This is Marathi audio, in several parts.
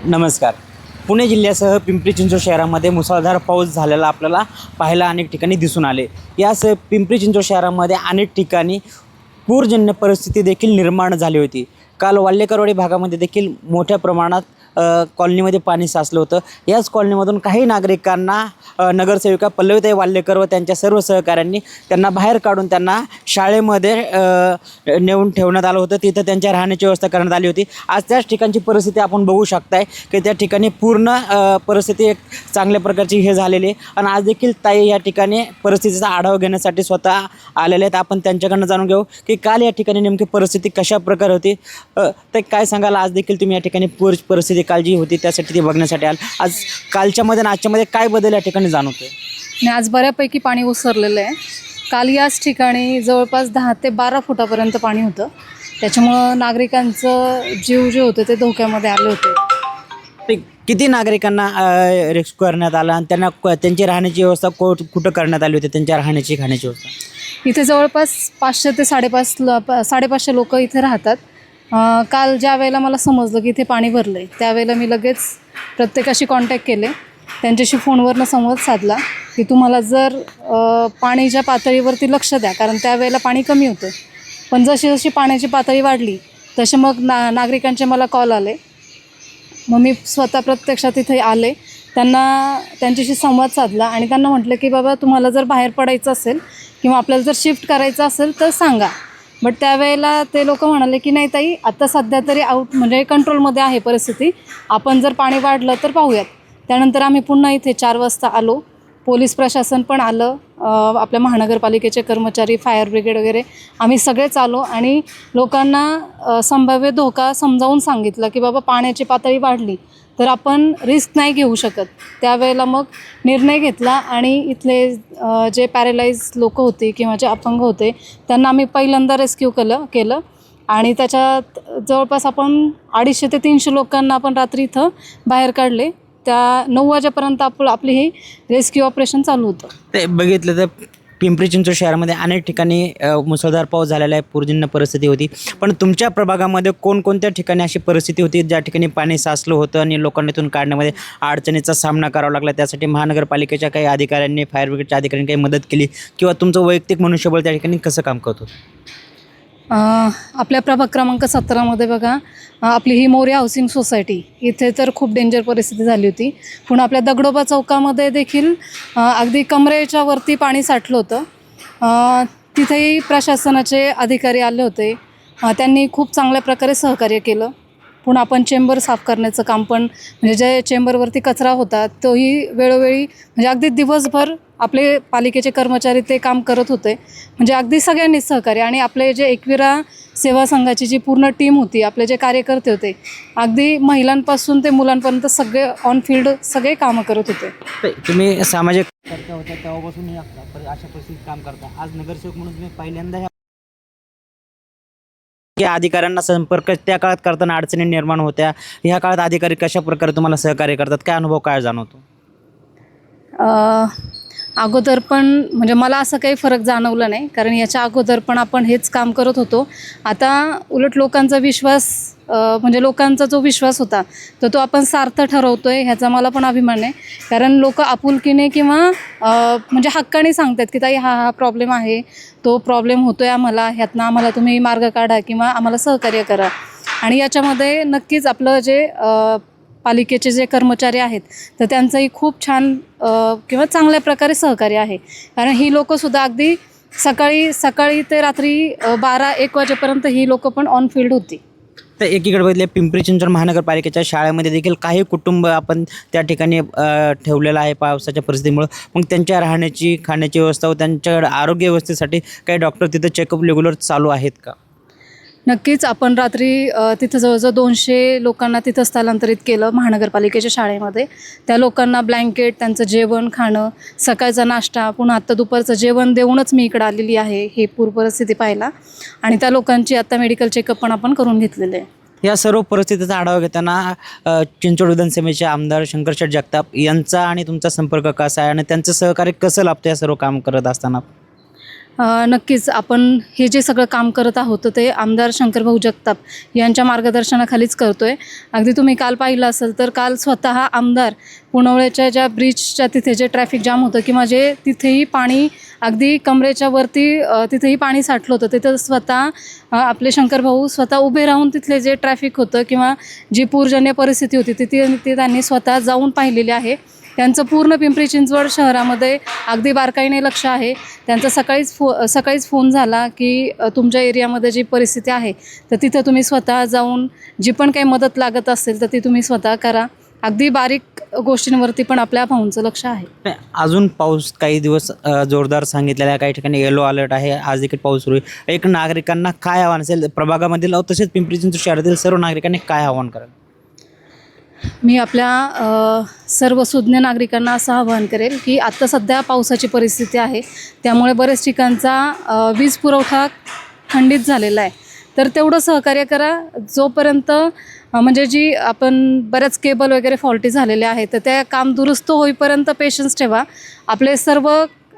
नमस्कार. पुणे जिल्ह्यासह पिंपरी चिंचवड शहरामध्ये मुसळधार पाऊस झालेला आपल्याला पाहायला अनेक ठिकाणी दिसून आले. यासह पिंपरी चिंचवड शहरामध्ये अनेक ठिकाणी पूरजन्य परिस्थिती देखील निर्माण झाली होती. काल वाल्हेकरवाडी भागामध्ये देखील मोठ्या प्रमाणात कॉलनीमध्ये पाणी साचलं होतं. याच कॉलनीमधून काही नागरिकांना नगरसेविका पल्लवीताई वाल्हेकर व त्यांच्या सर्व सहकाऱ्यांनी त्यांना बाहेर काढून त्यांना शाळेमध्ये नेऊन ठेवण्यात आलं होतं. तिथं त्यांच्या राहण्याची व्यवस्था करण्यात आली होती. आज त्याच ठिकाणची परिस्थिती आपण बघू शकताय की त्या ठिकाणी पूर्ण परिस्थिती एक चांगल्या प्रकारची हे झालेली आहे. आणि आज देखील ताई या ठिकाणी परिस्थितीचा आढावा घेण्यासाठी स्वतः आलेले आहेत. आपण त्यांच्याकडनं जाणून घेऊ की काल या ठिकाणी नेमकी परिस्थिती कशा प्रकारे होती. ते काय सांगाल, आज देखील तुम्ही या ठिकाणी परिस्थिती काल जी होती त्यासाठी ती बघण्यासाठी आल. आज कालच्यामध्ये आणि आजच्यामध्ये काय बदल या ठिकाणी जाणवतोय? आणि आज बऱ्यापैकी पाणी ओसरलेलं आहे. काल याच ठिकाणी जवळपास 10 ते 12 फुटापर्यंत पाणी होतं. त्याच्यामुळं नागरिकांचं जीव जे होतं ते धोक्यामध्ये आले होते. ते किती नागरिकांना रेस्क्यू करण्यात आला आणि त्यांना त्यांची राहण्याची व्यवस्था कुठं करण्यात आली होती, त्यांच्या राहण्याची खाण्याची व्यवस्था? इथे जवळपास 500 ते 550 लोक इथे राहतात. काल ज्या वेळेला मला समजलं की इथे पाणी भरलं आहे त्यावेळेला मी लगेच प्रत्येकाशी कॉन्टॅक्ट केले. त्यांच्याशी फोनवरनं संवाद साधला की तुम्हाला जर पाण्याच्या पातळीवरती लक्ष द्या, कारण त्यावेळेला पाणी कमी होतं. पण जशी जशी पाण्याची पातळी वाढली तसे मग नागरिकांचे मला कॉल आले. मग मी स्वतः प्रत्यक्षात इथे आले, त्यांच्याशी संवाद साधला आणि त्यांना म्हटलं की बाबा तुम्हाला जर बाहेर पडायचं असेल किंवा आपल्याला जर शिफ्ट करायचं असेल तर सांगा. बट त्यावेळेला ते लोक म्हणाले की नाही ताई, आता सध्या तरी म्हणजे कंट्रोलमध्ये आहे परिस्थिती, आपण जर पाणी वाढलं तर पाहूयात. त्यानंतर आम्ही पुन्हा इथे 4 वाजता आलो. पोलीस प्रशासन पण आलं, आपल्या महानगरपालिकेचे कर्मचारी, फायर ब्रिगेड वगैरे आम्ही सगळेच आलो आणि लोकांना संभाव्य धोका समजावून सांगितलं की बाबा पाण्याची पातळी वाढली तर आपण रिस्क नाही घेऊ शकत. त्यावेळेला मग निर्णय घेतला आणि इथले जे पॅरेलाइज लोक होते किंवा जे अपंग होते त्यांना आम्ही पहिल्यांदा रेस्क्यू केलं आणि त्याच्यात जवळपास आपण 250 ते 300 लोकांना आपण रात्री इथं बाहेर काढले. त्या 9 वाजेपर्यंत आपली ही रेस्क्यू ऑपरेशन चालू होतं. ते बघितलं तर पिंपरी चिंचवड शहरामध्ये अनेक ठिकाणी मुसळधार पाऊस झालेला आहे, पूरजन्य परिस्थिती होती. पण तुमच्या प्रभागामध्ये कोणकोणत्या ठिकाणी अशी परिस्थिती होती ज्या ठिकाणी पाणी साचलं होतं आणि लोकांना इथून काढण्यामध्ये अडचणीचा सामना करावा लागला? त्यासाठी महानगरपालिकेच्या काही अधिकाऱ्यांनी, फायर ब्रिगेडच्या अधिकाऱ्यांनी काही मदत केली किंवा तुमचं वैयक्तिक मनुष्यबळ त्या ठिकाणी कसं काम करत होतं? आपल्या प्रभाग क्रमांक 17मध्ये बघा, आपली ही मोरे हाऊसिंग सोसायटी, इथे तर खूप डेंजर परिस्थिती झाली होती. पुन्हा आपल्या दगडोबा चौकामध्ये देखील अगदी कमरेच्या वरती पाणी साठलं होतं. तिथेही प्रशासनाचे अधिकारी आले होते. त्यांनी खूप चांगल्या प्रकारे सहकार्य केलं. पुन्हा आपण चेंबर साफ करण्याचं काम पण, म्हणजे जे चेंबरवरती कचरा होता तोही वेळोवेळी, म्हणजे अगदी दिवसभर आपले पालिकेचे कर्मचारी ते काम करत होते. म्हणजे अगदी सगळ्यांनीच सहकार्य, आणि आपले जे एकविरा सेवा संघाची जी पूर्ण टीम होती, आपले जे कार्यकर्ते होते, अगदी महिलांपासून ते मुलांपर्यंत सगळे ऑन फील्ड सगळे कामं करत होते. तुम्ही सामाजिक कर्त्या होत्या तेव्हापासून अशा परिस्थितीत काम करता. आज नगरसेवक म्हणून तुम्ही पहिल्यांदा या अधिकाऱ्यांना संपर्क त्या काळात करताना अडचणी निर्माण होत्या, ह्या काळात अधिकारी कशा प्रकारे तुम्हाला सहकार्य करतात, काय अनुभव काय जाणवतो? अगोदर पण म्हणजे मला असं काही फरक जाणवला नाही, कारण याच्या अगोदर पण आपण हेच काम करत होतो. आता उलट लोकांचा विश्वास, म्हणजे लोकांचा जो विश्वास होता तर तो आपण सार्थ ठरवतो आहे, ह्याचा मला पण अभिमान आहे. कारण लोक आपुलकीने किंवा म्हणजे हक्काने सांगतात की ताई हा प्रॉब्लेम आहे, तो प्रॉब्लेम होतो आहे आम्हाला, ह्यातनं आम्हाला तुम्ही मार्ग काढा किंवा आम्हाला सहकार्य करा. आणि याच्यामध्ये नक्कीच आपलं जे पालिकेचे जे कर्मचारी आहेत तर त्यांचंही खूप छान किंवा चांगल्या प्रकारे सहकार्य आहे. कारण ही लोकंसुद्धा अगदी सकाळी ते रात्री 12-1 वाजेपर्यंत ही लोकं पण ऑन फील्ड होती. तर एकीकडे बघितले पिंपरी चिंचवड महानगरपालिकेच्या शाळेमध्ये देखील काही कुटुंब आपण त्या ठिकाणी ठेवलेलं आहे पावसाच्या परिस्थितीमुळं. मग त्यांच्या राहण्याची, खाण्याची व्यवस्था व त्यांच्या आरोग्य व्यवस्थेसाठी काही डॉक्टर तिथं चेकअप रेग्युलर चालू आहेत का? नक्कीच. आपण रात्री तिथं जवळजवळ 200 लोकांना तिथं स्थलांतरित केलं महानगरपालिकेच्या शाळेमध्ये. त्या लोकांना ब्लँकेट, त्यांचं जेवण, खाणं, सकाळचा नाश्ता, पुन्हा आत्ता दुपारचं जेवण देऊनच मी इकडं आलेली आहे ही पूर परिस्थिती पाहायला. आणि त्या लोकांची आत्ता मेडिकल चेकअप पण आपण करून घेतलेले आहे. या सर्व परिस्थितीचा आढावा घेताना चिंचवड विधानसभेचे आमदार शंकरशेठ जगताप यांचा आणि तुमचा संपर्क कसा आहे आणि त्यांचं सहकार्य कसं लाभतं या सर्व काम करत असताना? नक्कीच आपण हे जे सगळं काम करत आहोत तर ते आमदार शंकरभाऊ जगताप यांच्या मार्गदर्शनाखालीच करतो आहे. अगदी तुम्ही काल पाहिलं असेल तर काल स्वतः आमदार पुनवळ्याच्या ज्या ब्रिजच्या तिथे जे ट्रॅफिक जाम होतं किंवा जे तिथेही पाणी अगदी कमरेच्या वरती तिथेही पाणी साठलं होतं, तिथं स्वतः आपले शंकरभाऊ स्वतः उभे राहून तिथले जे ट्रॅफिक होतं किंवा जी पूरजन्य परिस्थिती होती ते त्यांनी स्वतः जाऊन पाहिलेली आहे. त्यांचं पूर्ण पिंपरी चिंचवड शहरामध्ये अगदी बारकाईने लक्ष आहे. त्यांचा सकाळीच फोन झाला की तुमच्या एरियामध्ये जी परिस्थिती आहे तर तिथं तुम्ही स्वतः जाऊन जी पण काही मदत लागत असेल तर ती तुम्ही स्वतः करा. अगदी बारीक गोष्टींवरती पण आपल्या भाऊंचं लक्ष आहे. नाही, अजून पाऊस काही दिवस जोरदार सांगितलेला आहे, काही ठिकाणी येलो अलर्ट आहे, आज देखील पाऊस सुरू आहे. एक नागरिकांना काय आव्हान असेल प्रभागामधील तसेच पिंपरी चिंचवड शहरातील सर्व नागरिकांनी काय आव्हान कराल? मी आपल्या सर्व सुज्ञ नागरिकांना असं आवाहन करेल की आत्ता सध्या पावसाची परिस्थिती आहे, त्यामुळे बऱ्याच ठिकाणचा वीज पुरवठा खंडित झालेला आहे. तर तेवढं सहकार्य करा जोपर्यंत म्हणजे जी आपण बऱ्याच केबल वगैरे फॉल्टी झालेले आहेत तर त्या काम दुरुस्त होईपर्यंत पेशन्स ठेवा. आपले सर्व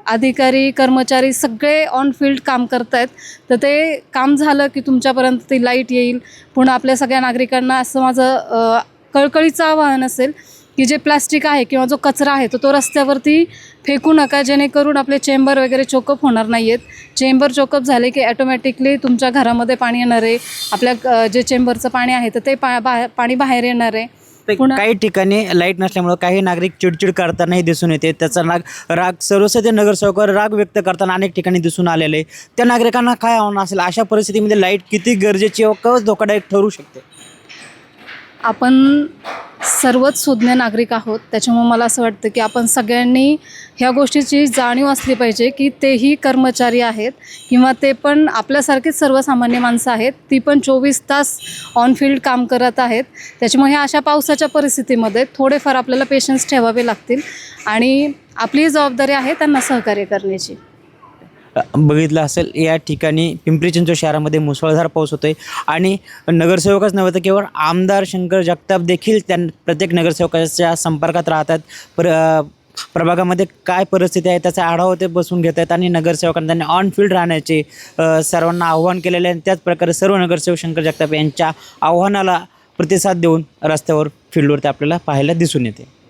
अधिकारी कर्मचारी सगळे ऑन फील्ड काम करत आहेत, तर ते काम झालं की तुमच्यापर्यंत ती लाईट येईल. पुन्हा आपल्या सगळ्या नागरिकांना असं माझं कळकळीचं आवाहन असेल की जे प्लास्टिक आहे किंवा जो कचरा आहे तो रस्त्यावरती फेकू नका, जेणेकरून आपले चेंबर वगैरे चोकअप होणार नाही आहेत. चेंबर चोकअप झाले की ॲटोमॅटिकली तुमच्या घरामध्ये पाणी येणार आहे. आपल्या जे चेंबरचं पाणी आहे तर ते पाणी बाहेर येणार आहे. काही ठिकाणी लाईट नसल्यामुळे काही नागरिक चिडचिड करतानाही दिसून येते. त्याचा राग सर्वसाधारण नगरसेवकावर राग व्यक्त करताना अनेक ठिकाणी दिसून आलेले आहे. त्या नागरिकांना काय आव्हान असेल? अशा परिस्थितीमध्ये लाईट किती गरजेची व कवच धोकादायक ठरू शकते? आपण सर्वच सुज्ञ नागरिक आहोत, त्याच्यामुळे मला असं वाटतं की आपण सगळ्यांनी ह्या गोष्टीची जाणीव असली पाहिजे की तेही कर्मचारी आहेत किंवा ते पण आपल्यासारखीच सर्वसामान्य माणसं आहेत, ती पण 24 तास ऑन फील्ड काम करत आहेत. त्याच्यामुळे ह्या अशा पावसाच्या परिस्थितीमध्ये थोडेफार आपल्याला पेशन्स ठेवावे लागतील आणि आपली जबाबदारी आहे त्यांना सहकार्य करण्याची. बघितलं असेल या ठिकाणी पिंपरी चिंचवड शहरामध्ये मुसळधार पाऊस होतोय आणि नगरसेवकच नव्हे तर केवळ आमदार शंकर जगताप देखील प्रत्येक नगरसेवकाच्या संपर्कात राहतात. प्रभागामध्ये काय परिस्थिती आहे त्याचा आढावा ते बसून घेत आहेत आणि नगरसेवकांना त्यांनी ऑन फील्ड राहण्याचे सर्वांना आव्हान केलेले आहे. त्याच प्रकारे सर्व नगरसेवक शंकर जगताप यांच्या आव्हानाला प्रतिसाद देऊन रस्त्यावर फील्डवरती आपल्याला पाहायला दिसून येते.